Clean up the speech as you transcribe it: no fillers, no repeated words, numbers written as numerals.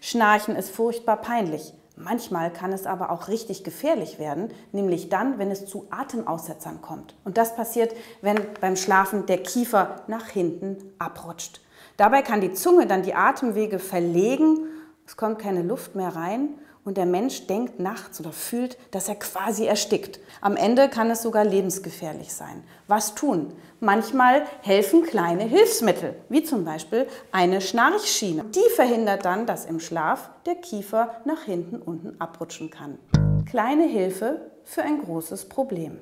Schnarchen ist furchtbar peinlich. Manchmal kann es aber auch richtig gefährlich werden, nämlich dann, wenn es zu Atemaussetzern kommt. Und das passiert, wenn beim Schlafen der Kiefer nach hinten abrutscht. Dabei kann die Zunge dann die Atemwege verlegen, es kommt keine Luft mehr rein und der Mensch denkt nachts oder fühlt, dass er quasi erstickt. Am Ende kann es sogar lebensgefährlich sein. Was tun? Manchmal helfen kleine Hilfsmittel, wie zum Beispiel eine Schnarchschiene. Die verhindert dann, dass im Schlaf der Kiefer nach hinten unten abrutschen kann. Kleine Hilfe für ein großes Problem.